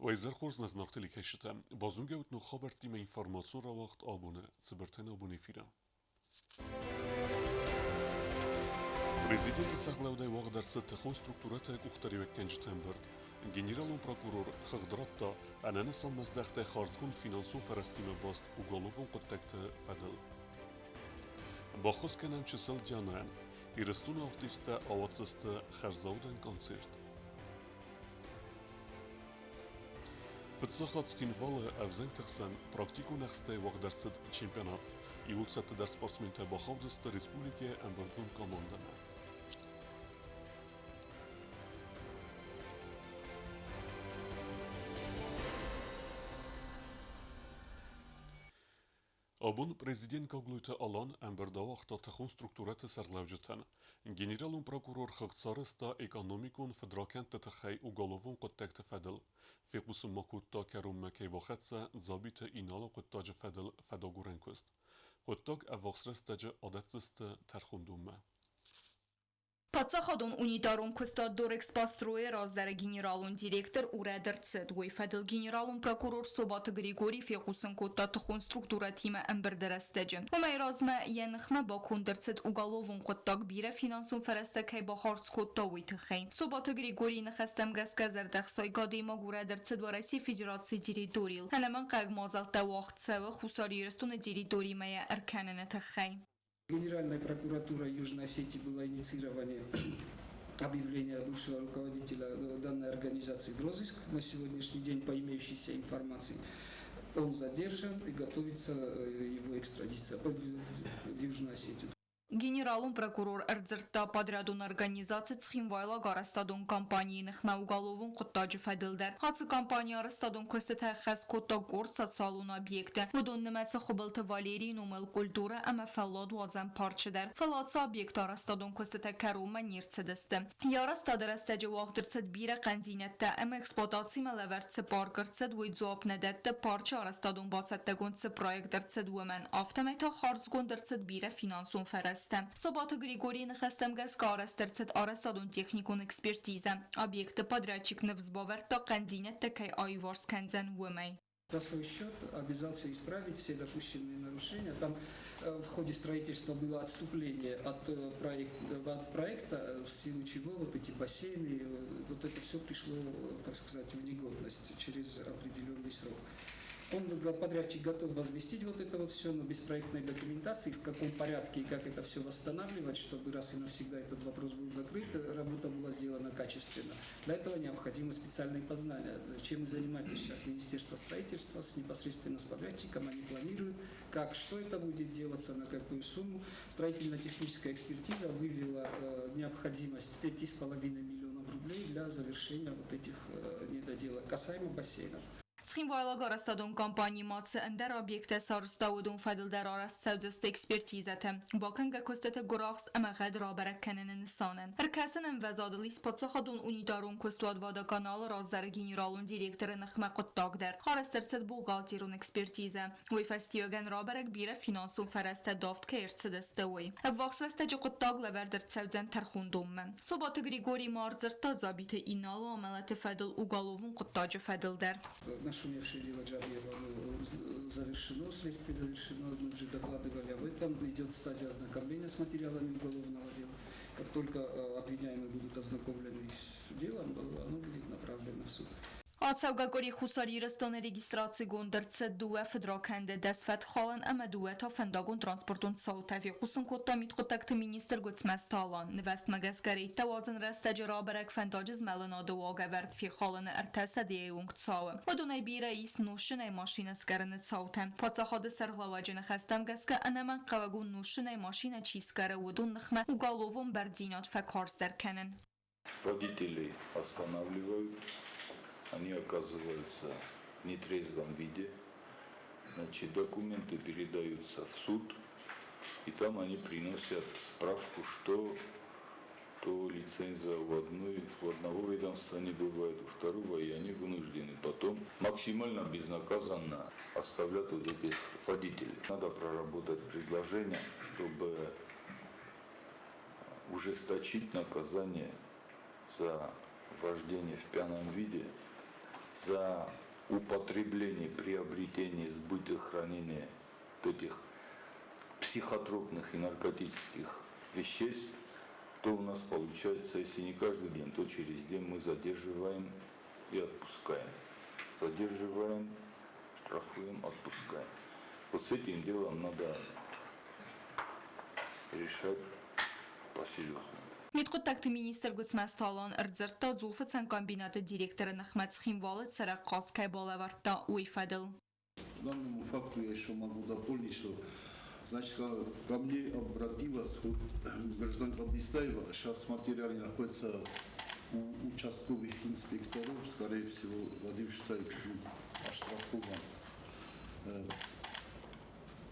Wayzerhorz naznaktili keşite. Bazungevt nu habertime informasyonra vakt abone. Tsiberten abone fira. Президент саглаудай вағдарсы тіхон структурата кухтари вектенжі тәмбірд. Генералун прокурор хығдыратта әнәні санмаздақтай харзгун финансун фарастиме баст уголовун құттекті фәділ. Бахос кәнәм чысыл дянайын. Ирыстун артиста аватсысты харзаудан концерт. Фытсахат скинвалы әвзен тіқсан практику нәқстай вағдарсыд чемпионат. Иулсатты дар спортсменті бахавдысты республике әмбірдгун команданы. Абун президент каглуйта алан әмбірдавақта тіхон структураты сарлавжытан. Генералун прокурор хығцарыста экономикун федракент тіхай уголовун құттекті фәділ. Фекусын макутта кәрум мәкей вақытса забиты иналы құттажы фәділ фәдагурен көст. Құттаг әвақсырыстажы адатсысты тәрхундумма. Подсаходун унитарун куста дорекс построя раздара генералун директор уредерцет. Уйфадил генералун прокурор Собата Григорий фекусын котта тхун структура тима эмбердерестеджен. Умай разма янхма бакундерцет уголовун коттак бире финансун фересте кай бахарц котта уйтхайн. Собата Григорий нахастам газказер дахсай гадима уредерцет в России Федерации территориал. Ханаман как мазалта вахт сава хусариерстун территории моя арканена тхайн. Генеральная прокуратура Южной Осетии была инициирование объявления бывшего руководителя данной организации в розыск. На сегодняшний день, по имеющейся информации, он задержан и готовится его экстрадиция в Южную Осетию. Генералун прокурор Эрдзерта подрядун организации Цхинвайла гарастадун компании нахма уголовун құттажы фәділдер. Хатсы компания арастадун көстеті әхәз құтта горд социалун объекты. Будун немәтсі құбылты Валерий Нумел культура әмә фәллад вазан парчыдар. Фәлладсы объекты арастадун көстеті кәрума нерцедесті. Ярастаdır әстәжі вағдырцет бире қанзинетті әмә эксплуатации мәләвәртсі паркырцет вейдзуап нәдәтті парчы арастадун басаттагунцы проекттырцет вөмән автомәйта харцгундырцет бире финансун фәрәс. Собата Григорий нахастамгаз карастерцет арастадун техникун экспертиза. Объекты подрядчик невзбаверта кандинетта кай айварс канзан вымай. За свой счет обязался исправить все допущенные нарушения. Там в ходе строительства было отступление от проекта, в силу чего вот эти бассейны, вот это все пришло, так сказать, в негодность через определенный срок. Подрядчик готов возместить вот это вот все, но без проектной документации, в каком порядке и как это все восстанавливать, чтобы раз и навсегда этот вопрос был закрыт, работа была сделана качественно. Для этого необходимо специальные познания. Чем и занимается сейчас Министерство строительства непосредственно с подрядчиком, они планируют, как, что это будет делаться, на какую сумму. Строительно-техническая экспертиза вывела необходимость 5,5 миллионов рублей для завершения вот этих недоделок касаемо бассейнов. Цхинвайла гарастадун компании матсы эндер объекте сарстаудун фадылдар араст сәудесті экспертизаты. Бакынга көстеті гурахс әмәғәд рабарак кәнінін санын. Әркәсін әмвәзадылы спатсахадун унидарун көстуад вада канал раздары генералун директоры нахма құттагдыр. Харастерсет бухгалтерун экспертиза. Уй фастиоген рабарак бире финансун фәрәсті дафт кәйртсідесті уй. Әввақсрастәжі құттаг ләвәрдір цәудзен тәрхундуммы. Собаты Григорий Марзырта забиты иналы амалаты фәділ уголовун құттажы фәділдер. Шумевшее дело Джабьева завершено, следствие завершено, мы уже докладывали об этом, идет стадия ознакомления с материалами уголовного дела. Как только обвиняемые будут ознакомлены с делом, оно будет направлено в суд. Ացավգակորի խուսարիրստոն ռեգիստրացի գոնդրցը դուը ֆեդրականդը դեսվետ խալան əmə դուը ta fəndagон transportun sautəvi xusun kodda mitqotakты minister götsməstalan nivəst məgəsgəri təvazın rəstəcə rabərək fəndacız məlinadı vagəvərd fi xalanı ərtəsə deyə ungtsağı. Odunay bir rəis nuşunay maşinəskərini sautəm. Patsaxadı sərglavacını xəstəm gəskə ənəmən qavagun nuşunay maşinə çiskərə udun nıxmə uqalovun bərdzinat fəkarsdərkənin. Водителей останавливают. Они оказываются в нетрезвом виде, значит, документы передаются в суд, и там они приносят справку, что то лицензия у одного ведомства не бывает, у второго, и они вынуждены потом максимально безнаказанно оставлять вот этих водителей. Надо проработать предложение, чтобы ужесточить наказание за вождение в пьяном виде за употребление, приобретение, сбыт и хранение этих психотропных и наркотических веществ, то у нас получается, если не каждый день, то через день мы задерживаем и отпускаем. Задерживаем, штрафуем, отпускаем. Вот с этим делом надо решать по-серьезному. Միտխուտակտի մինիստր գուցմաստալան ըրձրտա ձուլֆը ценкомбината директора Нахмат Схимвалы царак Каскай Балаварта Уйфадл. К данному факту я еще могу дополнить, что значит, ко мне обратилась вот, гражданка Абдистаева. Сейчас материал находится у участковых инспекторов. Скорее всего, Вадим считает, оштрафован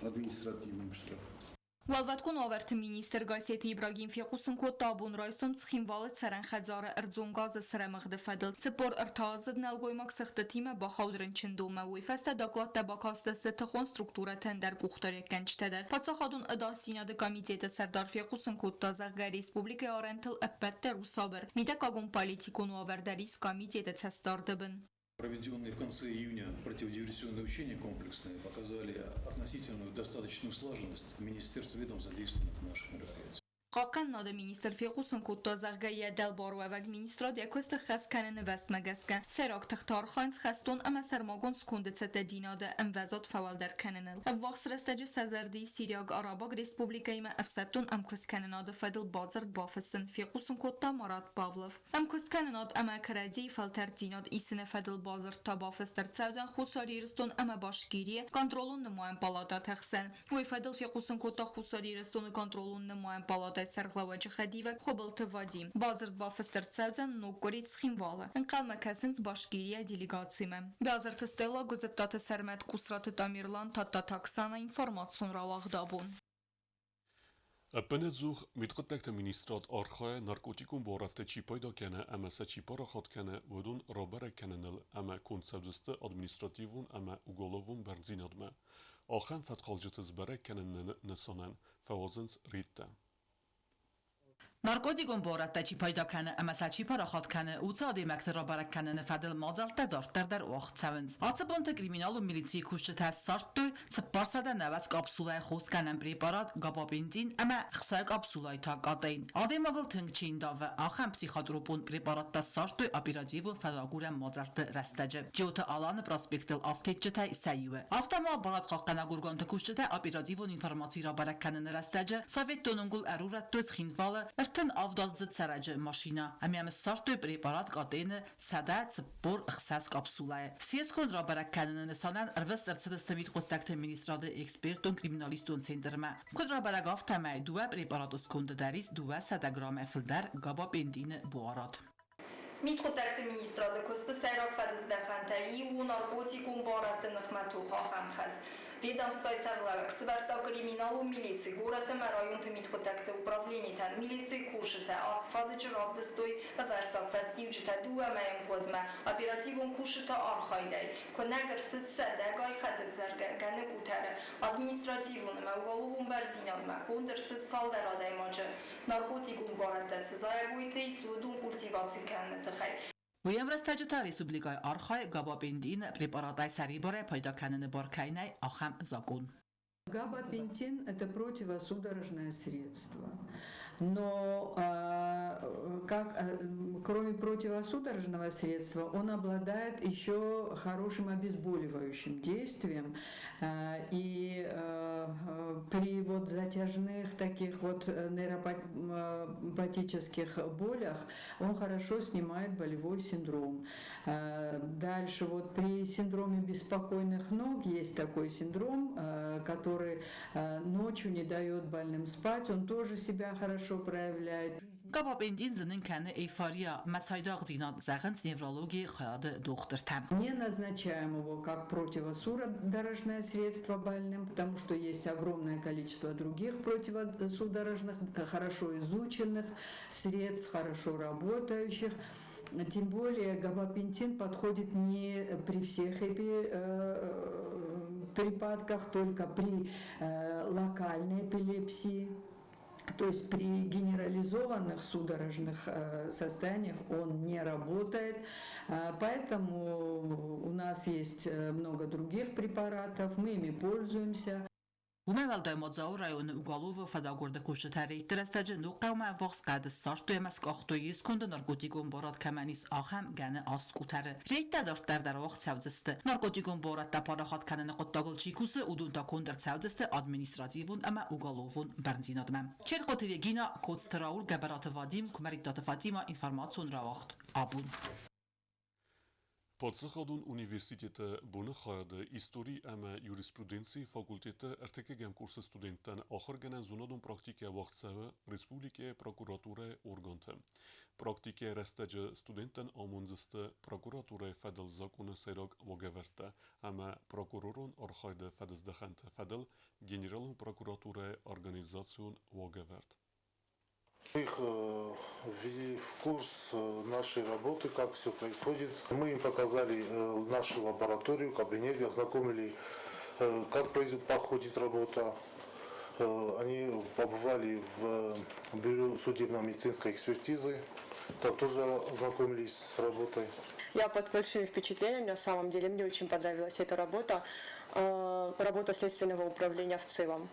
административным штрафом. Walvatkun avert minister Gayseti İbrahim Fiyqusun Kotabun Raysum Tsxinvalı Tsaren Xadzara Erdzongazı Sremagdı Fadıl Tsipor Ertazid Nelgoymak Sıxtı Time Baxaudrin Çindome Uyfeste Daklat Tabakastası Tıxon Struktura Tender Kuxtarek Gençteder Patsaxadun Edasinadı Komiteti Serdar Fiyqusun Kottazaq Gari Respublika Arentil Eppette Rusaber Midek Agun Politikonu Averdaris Komiteti Testardыбın. Проведенные в конце июня противодиверсионные учения комплексные показали относительную достаточную слаженность министерств ведом задействованных в наших мероприятиях. Qaqan nadı minister Fiyqusun Kottazaq Gaya Delbaru Evag ministra Dekost Xaskane Nvest Megaskan Serak Tıxtar Xans Xaston ama Sermagon Skundetsete Dinadı Envezat Favalder Kanenel. Evvax Resteci Sezerdi Siriyag Arabag Respublikayma Efsettun Amkost Kanenadı Fadıl Bazard Bafısın Fiyqusun Kotta Marat Pavlov. Amkost Kanenad ama Karadi Falter Dinad İsine Fadıl Bazard Tabafıstır Tsavcan Xusaririston ama Başgiriye Kontrolun Nımayan Palata Texsen. Uy Fadıl Fiyqusun Kotta Xusaririston Kontrolun Nımayan Palata Սերղլավաճը խադիվակ խոբլթը վադիմ, բազրդ վաֆստր ծավզան նոկորիտ սխինվալը, ընկալ մակասինց բաշկիրիա դիլիգացիմ է։ Բազրդը ստելա գոզտատը սերմետ կուսրատը տամիրլան տատտաքսանա ինվորմացիոն ռավաղդաբուն։ Պենեզուղ միտղտեկտը մինիստրատ արխայ նարկոտիկուն բորատը չիպայդա կենը ամասա չիպարը խատ կենը վդուն ռոբերը կենենել ամա կոնցեպտստը ադմինիստրատիվուն ամա ուգոլովուն բերձինադմը, ախեն ֆատխալջտը զբարը կենենն նսանեն ֆավազնց ռիտտը։ Narkotikon boratdachi paydakane amasachi paraxatkane utsadi makterabarakkane nefadel mazalta darterdar oxtsavens. Atsabonta kriminal u militsi kuşçı təssartdu tsparsada navat kapsulay xoskanen preparat gababenzin ama xsay kapsulay taqadein. Ademagıl tыңçinda və axam psixotropun preparatda sartdu operativun fədaguren mazaltı rastacı. Jota alanı prospektil aftetçitə isəyive. Aftama barat qalqana gurgantı kuşçıta operativun informasiya barakkanen rastacı. Sovet donungul əruratdu tsxinvalı Tın avdazdı çərəcə maşina, əmiyəmiz sartı preparat qadını sədə çıbbor ıxsas kapsulaya. Siyeskon rabarakkanını nisanən ərvəst ərçədəstəmid qottaqtə ministradı ekspertun kriminalistun sendirmə. Kod rabaraqaf təməy duə preparat uskundu dəris duə sədə qramə fildər qaba bendini bu arad. Միտխուտակտի մինիստրատը կոստը սայրակ վադզդախանտայի ու նարկոտիկուն բարատը նխմատու խախամ խազ։ Ведомство Сарлавек, Сверта криминалу милиции, город Район Митхотекте, управление тан, милиции кушите, асфады жиравды стой, версак фестивчите, дуэмеем подме, оперативон кушите архайдей, конегер сытсе, дегай хедер зерге, гене гутере, административонеме, уголовун берзинадме, кондер сыт салдерадай маче, наркотикун барате, сызаягуйте и судун культивации кенне тхай. Уемрастаджита Республикай Архай габапентин препаратай сариборе пайдаканene баркайнай ахам закон. Габапентин – это противосудорожное средство, но кроме противосудорожного средства он обладает еще хорошим обезболивающим действием, и при вот затяжных таких вот нейропатических болях он хорошо снимает болевой синдром. Дальше вот при синдроме беспокойных ног есть такой синдром, который ночью не дает больным спать, он тоже себя хорошо проявляет. Не назначаем его как противосудорожное средство больным, потому что есть огромное количество других противосудорожных, хорошо изученных средств, хорошо работающих. Тем более габапентин подходит не при всех припадках, только при локальной эпилепсии. То есть при генерализованных судорожных состояниях он не работает, поэтому у нас есть много других препаратов, мы ими пользуемся. ومالدای مدزاو رایون اگالو و فداگرد کشتاری درستج نوقا و وقت قد سارت توی مسک آختویز کند نارکوتیکون بارد کمانیس آخم گنه آست کوتره جیت دارت در وقت سوزسته نارکوتیکون بارد تپاره خات کنن قطعال چیکوس ودون تا کندر سوزسته ادمینستراتیوون اما اگالوون برنزینادمم چرا قطعی گینا کودستراول گبرات وادیم کمریدات فاتیما اینفرماسیون را وقت آبون Պատսխադուն ունիվերսիտետը բունը խայադը իսტორի əmə yurisprudensi fakülteti ertekegen kursu studenten axır genen zonadun praktike vaxtsəvə Respublike prokuratura organtı. Praktike restəcə studenten amunzıstı prokuratura fədəl zakonu seyraq vagəvərtə əmə prokurorun arxaydı fədəzdəxəntə fədəl generalun prokuratura organizasyon vagəvərt. Их ввели в курс нашей работы, как все происходит. Мы им показали нашу лабораторию, кабинет, ознакомили, как проходит работа. Они побывали в бюро судебно-медицинской экспертизы, там тоже ознакомились с работой. Я под большими впечатлениями, на самом деле, мне очень понравилась эта работа, работа следственного управления в целом.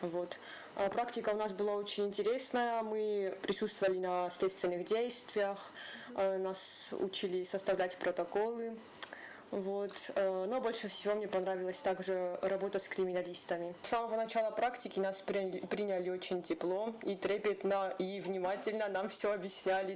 Вот. Практика у нас была очень интересная, мы присутствовали на следственных действиях, нас учили составлять протоколы. Вот. Но больше всего мне понравилась также работа с криминалистами. С самого начала практики нас приняли очень тепло и трепетно, и внимательно нам все объясняли.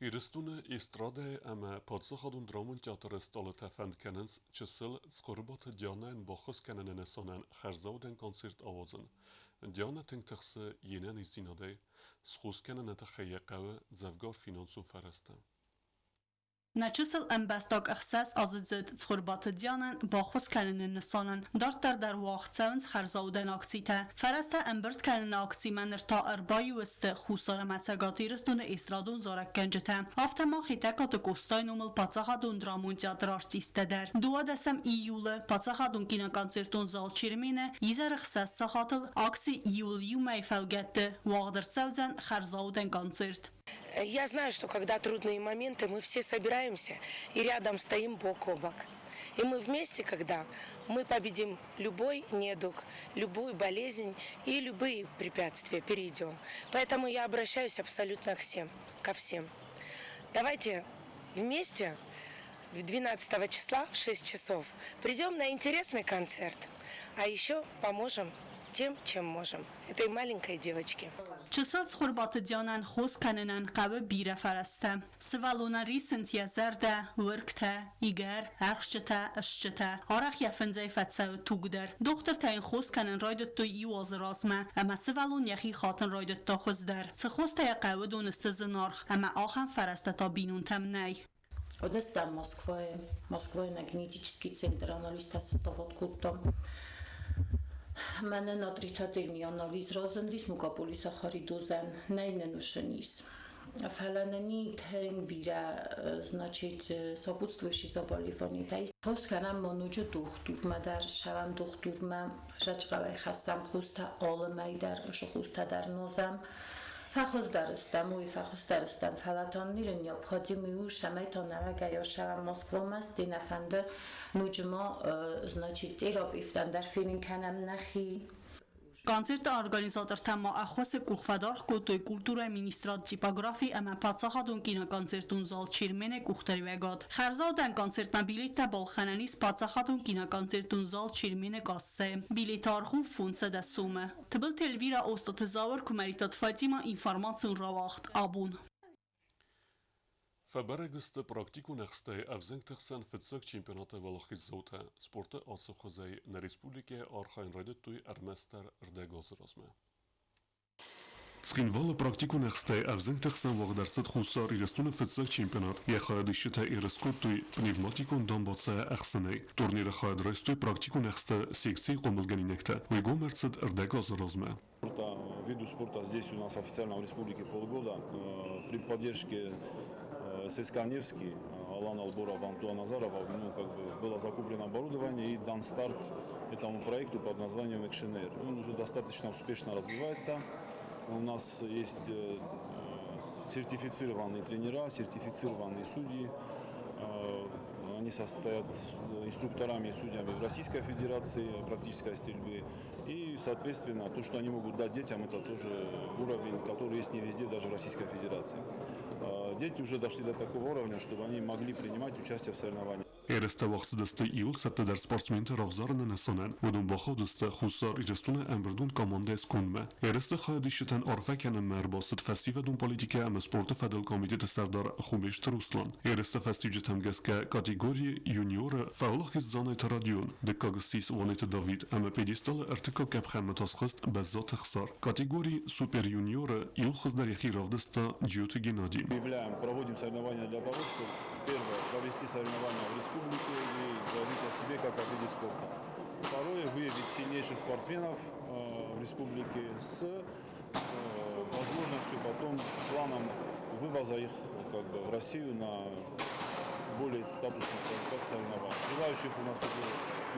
Իրստունը էստրադե əmə պատսխադուն դրամուն տեատրը ստալը թəfənd կənենց չսıl սկորբատı դյանən բախոս կənənən əsanən խərզավդեն կոնցերտ ավazın. Դյանը թնգտղսը ենən իզինադե, սխոս կənənə թխəyեqəvə ձəvgar finansun fərəstə. Naçısıl embestak əxsəs azıcıd çxurbatı dyanən baxos kəninin nısanın dartlar dar vaxtçəvins xərzavdən aksitə. Fərəstə əmbird kənini aksimənir ta ərbayi vəstə xusarə mətsəqatırıstunu esradun zarək gəncətə. Avtəma xitəkatı qostayın umıl paçaxadun dramun cadrar istədər. Dua dəsəm iyulu paçaxadun kinakonsertun zal çirminə yizər xsəs saxatıl aksi iyul yumay fəlgətdə vağdır səvcən xərzavdən konsert. Я знаю, что когда трудные моменты, мы все собираемся и рядом стоим бок о бок. И мы вместе, когда мы победим любой недуг, любую болезнь и любые препятствия перейдем. Поэтому я обращаюсь абсолютно ко всем. Давайте вместе 12 числа в 6 часов придем на интересный концерт, а еще поможем тем, чем можем, этой маленькой девочке. Çısat xurbatı dyanən xos kənənən qəvə birə fərəstə. Sıvalona risintiyə zərdə, vırqtə, igər, ərxşətə, ışçətə, araq yəfəncəy fətsəvə tuqdər. Doktor təyin xos kənən raydətdə iyi vazı razmə, əmə sıvalon yaxi xatın raydətdə xozdər. Sı xos təyə qəvə donistə zınarx, əmə axən fərəstə ta binun təmnəy. Odesta Moskva je генетический центр анализ состава культом. Mənə natriçativni analiz razındis mukapoli сахаридозен найненушенис. Фаланани тен бира, значит, сопутствующие заболевания. То есть, хосканам мануджу дохтур, мадар шавам дохтур, мам жачгавай хастам хоста алмай дар хоста дар нозам. فخوز درستم و فخوز درستم فلاتان نیرن یا بخادی میو شمای تا نوگه یا شوم مسکوام است دی نفنده نوجما значит ایراب افتن در فیلم کنم نخی Կոնցերտը օրգանիզատոր թեմա ախոսը կուխվադարխ կոտոյ կուլտուրայ մինիստրատ տիպոգրաֆի əmə պատսախադուն կինոկոնցերտուն զալ չիրմեն է կուխտերի վեգատ։ Խərզադən կոնցերտնա բիլետə բալխանանիս պատսախադուն կինոկոնցերտուն զալ չիրմեն է կասսե։ Բիլետարխուն ֆունսը դասումը։ Թբլ տելվիրա ոստոթը զավար կումերիտատ ֆատիմա ինվարմացիոն ռավախտ աբուն։ Фаберегсте практику нехсте авзенктехсен фитсек чемпионата Валахис заута спорта ацохозей на республике Архайн Райдетуй Арместер Рдегозразме. Схинвала практику нехсте авзенктехсен вагдерсет хусар ирестуне фитсек чемпионат яхаядиште ирескоттуй пневматикон дамбаце ахсеней турнира хаyadraйстуй практику нехсте секции комылганинекте уйгомерцет Рдегозразме. Виду спорта здесь у нас официально в республике полгода при поддержке ССК «Невский» Алана Алборова, Антуана Назарова, ну, как бы было закуплено оборудование и дан старт этому проекту под названием Action Air. Он уже достаточно успешно развивается. У нас есть сертифицированные тренера, сертифицированные судьи. Они состоят инструкторами и судьями в Российской Федерации практической стрельбы. И, соответственно, то, что они могут дать детям, это тоже уровень, который есть не везде, даже в Российской Федерации. Дети уже дошли до такого уровня, чтобы они могли принимать участие в соревнованиях. Երեստը վաղցդստը իուլ սատտդար սպորտսմենտը ռավզարն նսոնեն, ոդում բախոդստը խուսար իրստուն է ամբրդուն կոմանդես կունմը։ Երեստը խայդիշտեն օրվեկեն մերբոստ ֆեստիվադուն պոլիտիկա am սպորտը ֆեդերալ կոմիտետը սարդար խումիշտ Ռուսլան։ Երեստը ֆեստիվջտեմ գեսկա կատեգորիա յունիորը ֆաուլախից զանայտ ռադիոն, դեկագստիս վոնետը Դավիթ, am պեդիստալը արտիկա կապխան մտասխստ բազատ խսար։ Կատեգորի սուպեր յունիորը իուլ խզդարիխի ռավդստը ջյութը Геннадий. Проводим соревнования для того, чтобы первое провести соревнования в республике и заявить о себе как о виде спорта. Второе, выявить сильнейших спортсменов в республике с возможностью потом, с планом вывоза их как бы в Россию на более статусных соревнований. Желающих у нас уже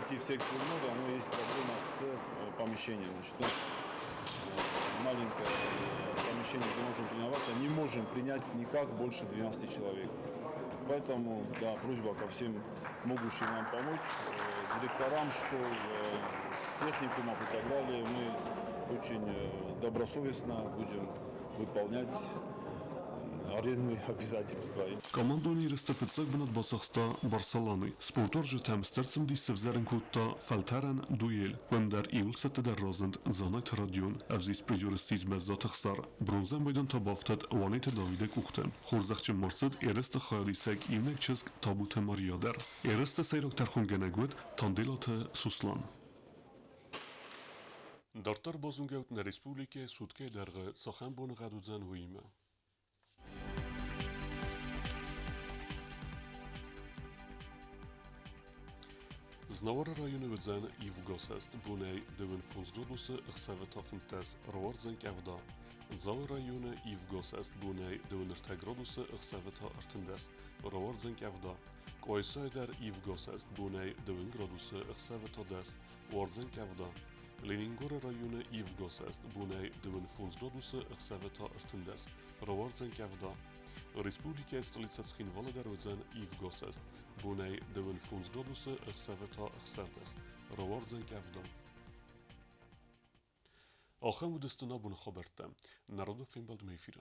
идти в секцию много, но есть проблема с помещением. Значит, маленькое помещение, где можем тренироваться, не можем принять никак больше 12 человек. Поэтому, да, просьба ко всем могущим нам помочь, директорам школ, техникумов и так далее. Мы очень добросовестно будем выполнять арендные обязательства. Կոմանդոնի ռստվեցակ բնատ բացախստա Բարսալանի սպորտոր ժթեմ ստերցմ դիսև զերնքուտա ֆալտարան դուել վնդար իուլսը տդար ռոզենդ զանայտ ռադիոն ավզիս պրիջուրստից բեզատ խսար բրոնզեն բույդան տաբավտատ վանիթը Դավիդը կուղտեն խորզախչը մորցդ երստը խայլիսեք իվնեք չեսկ տաբութը մարիադեր երստը սայրոք tərխուն գենեգուետ տանդիլաթը Սուսլան Դարտար բոզունգեուտն ռեսպուլիկե սուտկե դերղը սախան բոն ғադուձան հույիմը Znavara rayonu vëdzën I vgosest bunej dëvën funzgroduse ëksevëtafëntes roardzen kevda. Nzavë rayonu I vgosest bunej dëvën ërtegroduse ëksevëta ërtëndes roardzen kevda. Koysajder I vgosest bunej dëvën graduse ëksevëta des roardzen kevda. Leningore rayonu I vgosest bunej dëvën funzgroduse ëksevëta ërtëndes roardzen kevda. Respublika Stolicatskin Valodarodzen I vgosest bunej dëvën funzgroduse ëksevëta ëkserdes roardzen kevda. Ахын удыстына буны хабарта. Народов финбалд мейфира.